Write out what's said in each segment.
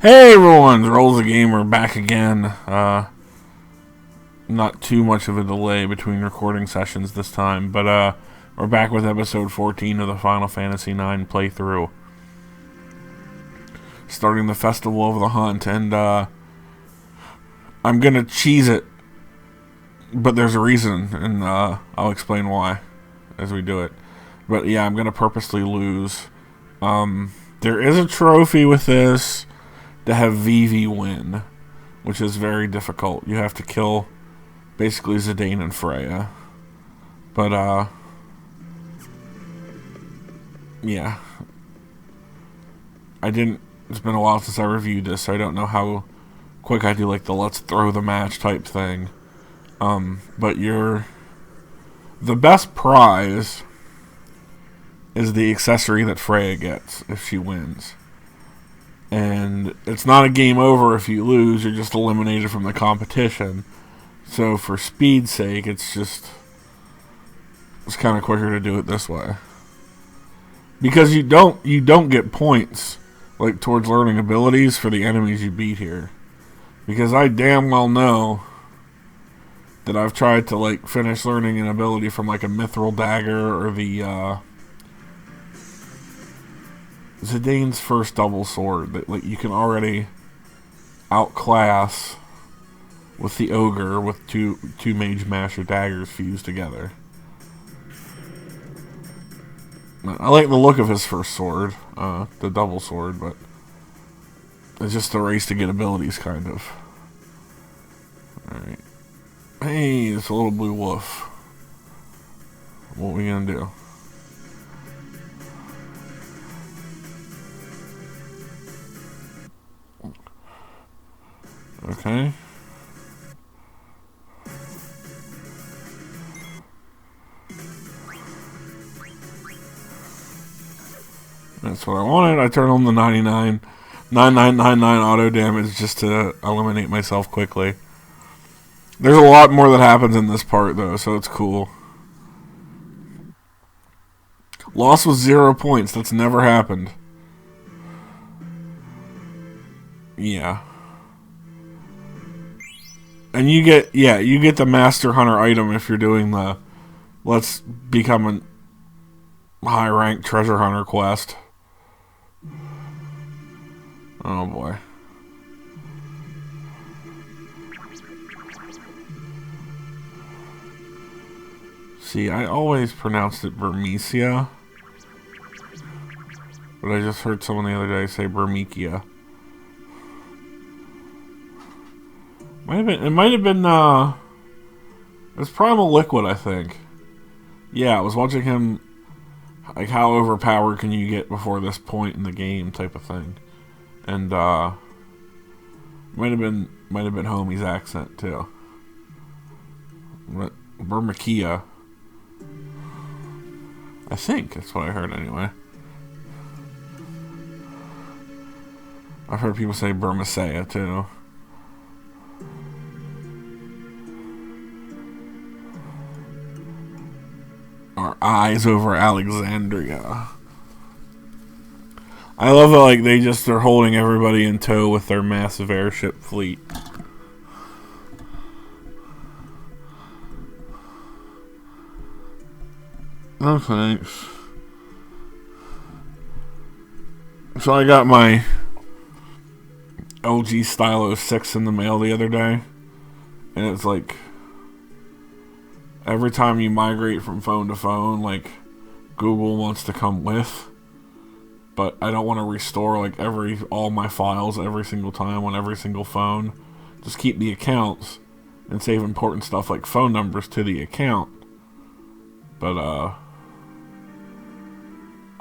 Hey everyone, Rolls the Gamer back again. Not too much of a delay between recording sessions this time, but we're back with episode 14 of the Final Fantasy IX playthrough. Starting the Festival of the Hunt, and I'm gonna cheese it, but there's a reason, and I'll explain why as we do it. But yeah, I'm gonna purposely lose. There is a trophy with this to have Vivi win, which is very difficult. You have to kill basically Zidane and Freya. But yeah. It's been a while since I reviewed this, so I don't know how quick I do like the let's throw the match type thing. But the best prize is the accessory that Freya gets if she wins. And it's not a game over if you lose, you're just eliminated from the competition. So for speed's sake, it's kind of quicker to do it this way. Because you don't get points like towards learning abilities for the enemies you beat here. Because I damn well know that I've tried to like finish learning an ability from like a Mithril Dagger or the Zidane's first double sword that like you can already outclass with the ogre with two mage master daggers fused together. I like the look of his first sword, the double sword, but it's just a race to get abilities, kind of. Alright. Hey, it's a little blue wolf. What are we gonna do? Okay. That's what I wanted. I turned on the 9999 auto damage just to eliminate myself quickly. There's a lot more that happens in this part though, so it's cool. Loss was 0 points. That's never happened. Yeah. And you get the Master Hunter item if you're doing the let's become a high rank treasure hunter quest. Oh boy. See, I always pronounced it Burmecia, but I just heard someone the other day say Burmecia. It might have been, it was Primal Liquid, I think. Yeah, I was watching him, like, how overpowered can you get before this point in the game type of thing. And, might have been Homie's accent, too. But, Burmecia. I think that's what I heard, anyway. I've heard people say Burmacea, too. Our eyes over Alexandria. I love how like they're holding everybody in tow with their massive airship fleet. Oh, thanks. So I got my LG Stylo 6 in the mail the other day, and it's like every time you migrate from phone to phone, like, Google wants to come with, but I don't want to restore, like, all my files every single time on every single phone. Just keep the accounts and save important stuff like phone numbers to the account. But,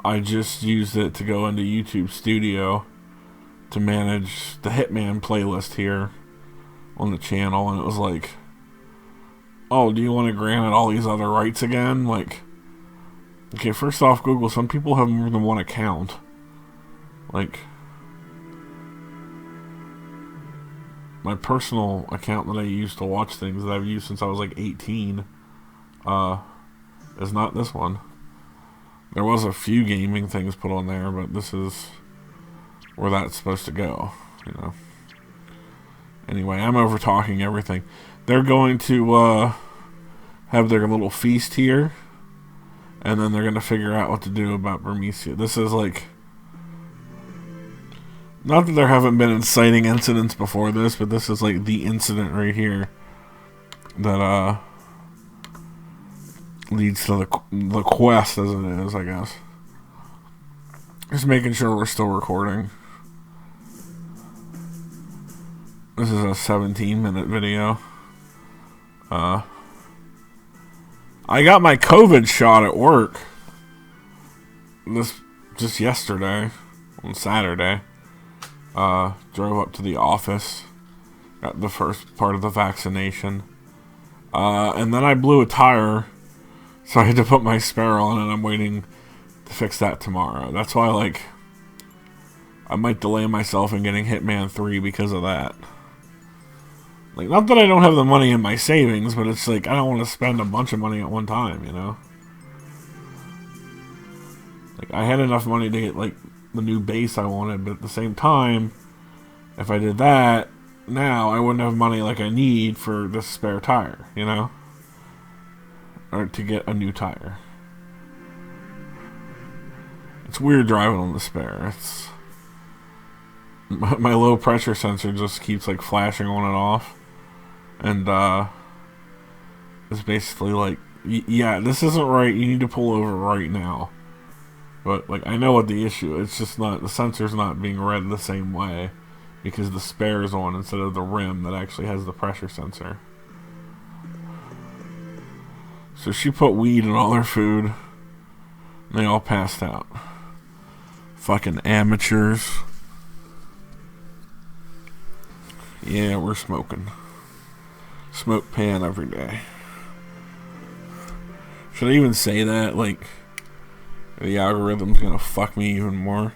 I just used it to go into YouTube Studio to manage the Hitman playlist here on the channel, and it was like, oh, do you want to grant it all these other rights again? Like, okay, first off, Google, some people have more than one account. Like, my personal account that I use to watch things that I've used since I was like 18, is not this one. There was a few gaming things put on there, but this is where that's supposed to go. you know. Anyway, I'm over talking everything. They're going to have their little feast here, and then they're going to figure out what to do about Bermesia. This is like, not that there haven't been inciting incidents before this, but this is like the incident right here that leads to the quest as it is, I guess. Just making sure we're still recording. This is a 17-minute video. I got my COVID shot at work. This just yesterday, on Saturday. Drove up to the office. Got the first part of the vaccination. And then I blew a tire, so I had to put my spare on, and I'm waiting to fix that tomorrow. That's why, like, I might delay myself in getting Hitman 3 because of that. Like, not that I don't have the money in my savings, but it's like, I don't want to spend a bunch of money at one time, you know? Like, I had enough money to get, like, the new base I wanted, but at the same time, if I did that, now I wouldn't have money like I need for this spare tire, you know? Or to get a new tire. It's weird driving on the spare. It's... My low pressure sensor just keeps, like, flashing on and off. And, it's basically like, yeah, this isn't right, you need to pull over right now. But, like, I know what the issue is. It's just not, the sensor's not being read the same way, because the spare is on instead of the rim that actually has the pressure sensor. So she put weed in all her food, and they all passed out. Fucking amateurs. Yeah, we're smoking. Smoke pan every day. Should I even say that? Like, the algorithm's gonna fuck me even more.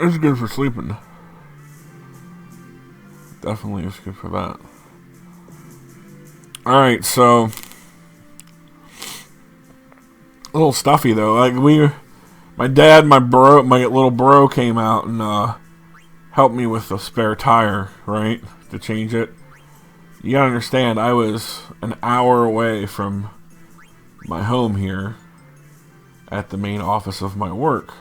It's good for sleeping. Definitely is good for that. Alright, so a little stuffy though. Like, my dad, my little bro came out and helped me with the spare tire, right? To change it. You gotta understand, I was an hour away from my home here at the main office of my work.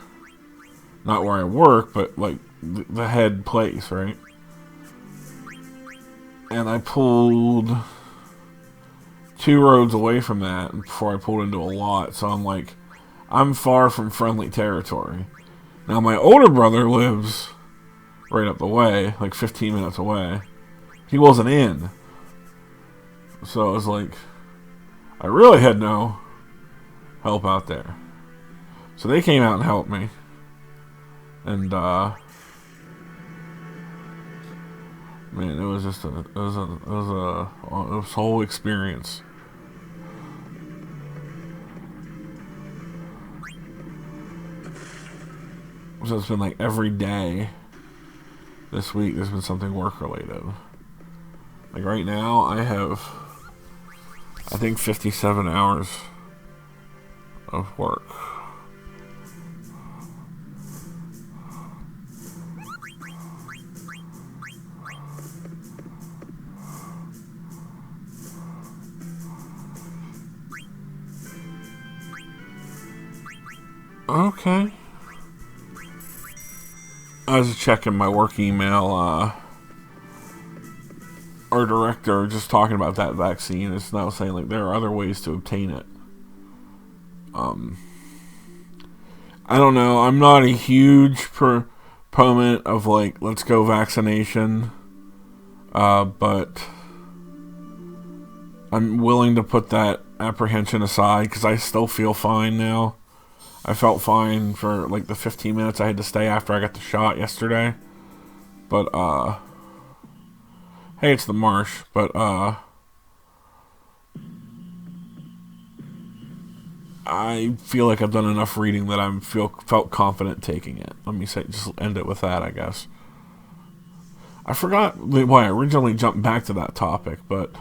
Not where I work, but like the head place, right? And I pulled 2 roads away from that before I pulled into a lot. So I'm like, I'm far from friendly territory. Now my older brother lives right up the way, like 15 minutes away. He wasn't in. So it was like, I really had no help out there. So they came out and helped me. And, man, it was just a whole experience. So it's been like every day this week there's been something work related. Like right now I have, I think, 57 hours of work. Okay. I was checking my work email. Our director just talking about that vaccine is now saying like there are other ways to obtain it. I don't know. I'm not a huge proponent of like let's go vaccination, but I'm willing to put that apprehension aside because I still feel fine now. I felt fine for like the 15 minutes I had to stay after I got the shot yesterday. But, hey, it's the Marsh. But, I feel like I've done enough reading that I felt confident taking it. Let me say, just end it with that, I guess. I forgot why I originally jumped back to that topic, but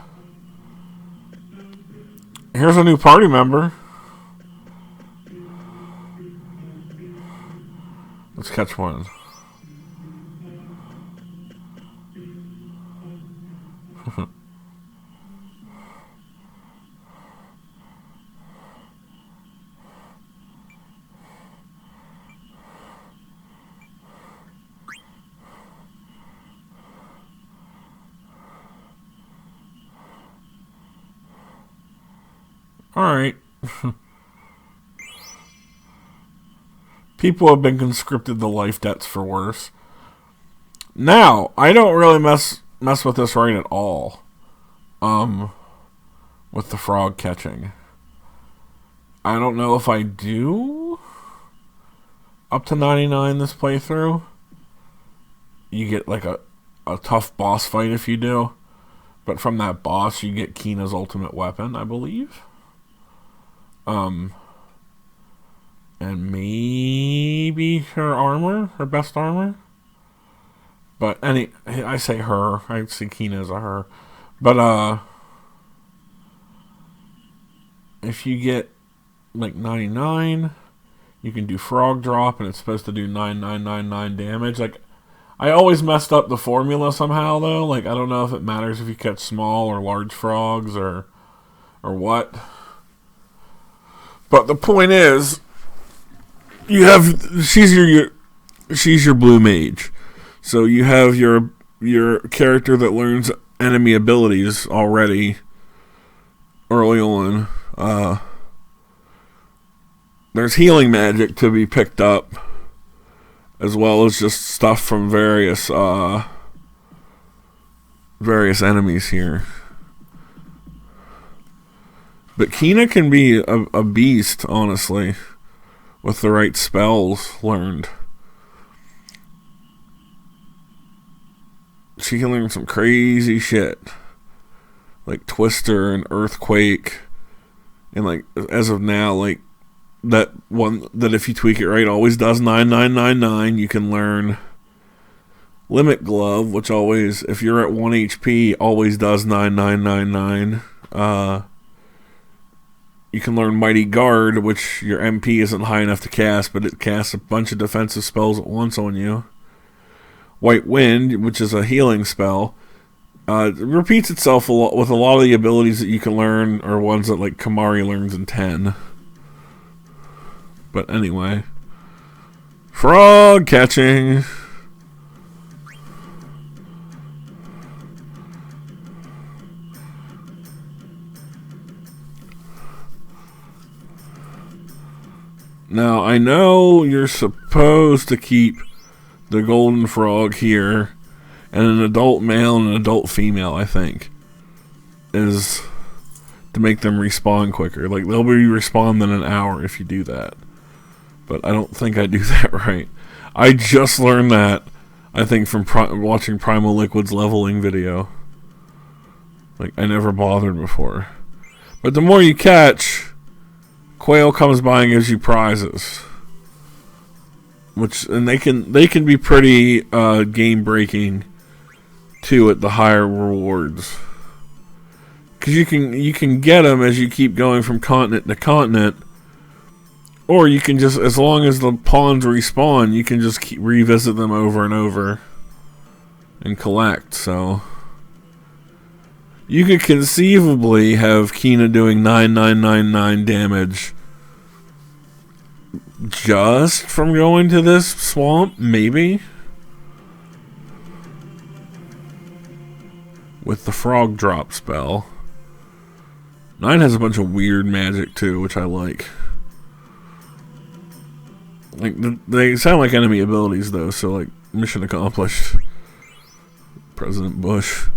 here's a new party member. Let's catch one. Alright. People have been conscripted to life debts for worse. Now, I don't really mess with this right at all. With the frog catching. I don't know if I do up to 99 this playthrough. You get like a tough boss fight if you do. But from that boss you get Kina's ultimate weapon, I believe. And maybe her armor, her best armor. But I say her. I see Kina as a her. But if you get like 99, you can do frog drop, and it's supposed to do 9999 damage. Like, I always messed up the formula somehow though. Like, I don't know if it matters if you catch small or large frogs or what. But the point is, she's your blue mage. So you have your character that learns enemy abilities already early on. There's healing magic to be picked up, as well as just stuff from various enemies here. But Kina can be a beast, honestly, with the right spells learned. She can learn some crazy shit, like Twister and Earthquake, and like as of now, like that one that if you tweak it right always does 9999. You can learn Limit Glove, which always, if you're at 1 HP, always does 9999. You can learn Mighty Guard, which your MP isn't high enough to cast, but it casts a bunch of defensive spells at once on you. White Wind, which is a healing spell, it repeats itself a lot with a lot of the abilities that you can learn are ones that like Kamari learns in 10. But anyway, frog catching. Now, I know you're supposed to keep the golden frog here, and an adult male and an adult female, I think, is to make them respawn quicker. Like, they'll be respawned in an hour if you do that. But I don't think I do that right. I just learned that, I think, from watching Primal Liquid's leveling video. Like, I never bothered before. But the more you catch, Quail comes by and gives you prizes, and they can be pretty game breaking too at the higher rewards, because you can get them as you keep going from continent to continent, or you can just, as long as the pawns respawn, you can just revisit them over and over and collect. So you could conceivably have Kina doing 9999 damage just from going to this swamp, maybe, with the frog drop spell. 9 has a bunch of weird magic too, which I like. Like, they sound like enemy abilities though, so like, mission accomplished. President Bush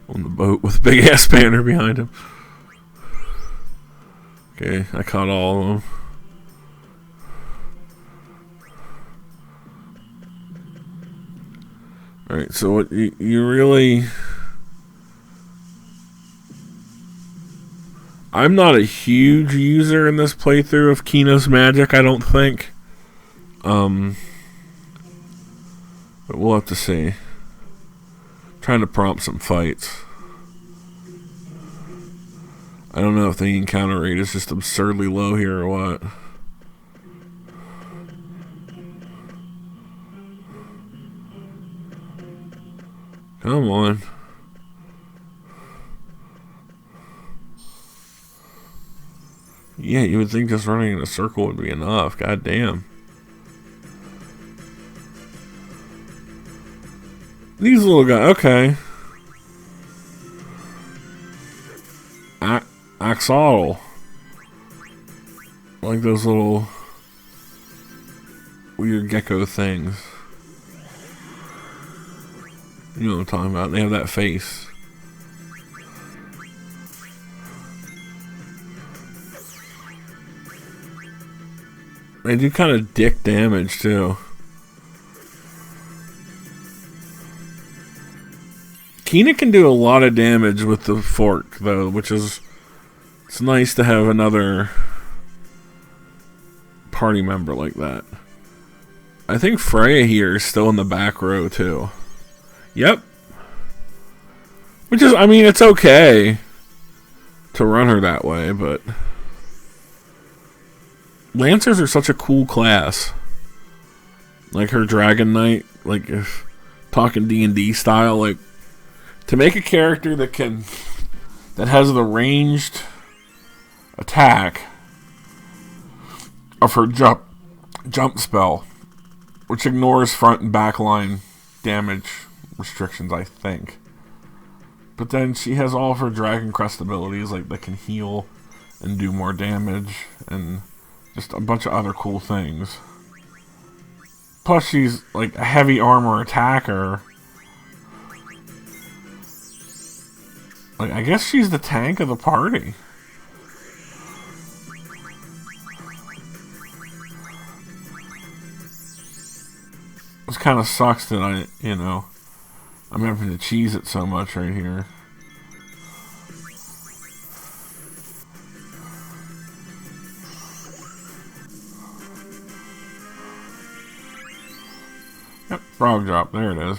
on the boat with a big ass banner behind him. Okay, I caught all of them. Alright, so what you really... I'm not a huge user in this playthrough of Kino's magic, I don't think. But we'll have to see. Trying to prompt some fights. I don't know if the encounter rate is just absurdly low here or what. Come on. Yeah, you would think just running in a circle would be enough. God damn. These little guys, okay. Axolotl. Like those little weird gecko things. You know what I'm talking about. They have that face. They do kind of dick damage too. Kina can do a lot of damage with the fork though, which is, it's nice to have another party member like that. I think Freya here is still in the back row too. Yep. Which is, I mean, it's okay to run her that way, but Lancers are such a cool class. Like her Dragon Knight, like if talking D&D style, like to make a character that has the ranged attack of her jump spell, which ignores front and back line damage restrictions, I think. But then she has all of her Dragon Crest abilities, like that can heal and do more damage, and just a bunch of other cool things. Plus, she's like a heavy armor attacker. Like, I guess she's the tank of the party. It kind of sucks that I'm having to cheese it so much right here. Yep, frog drop. There it is.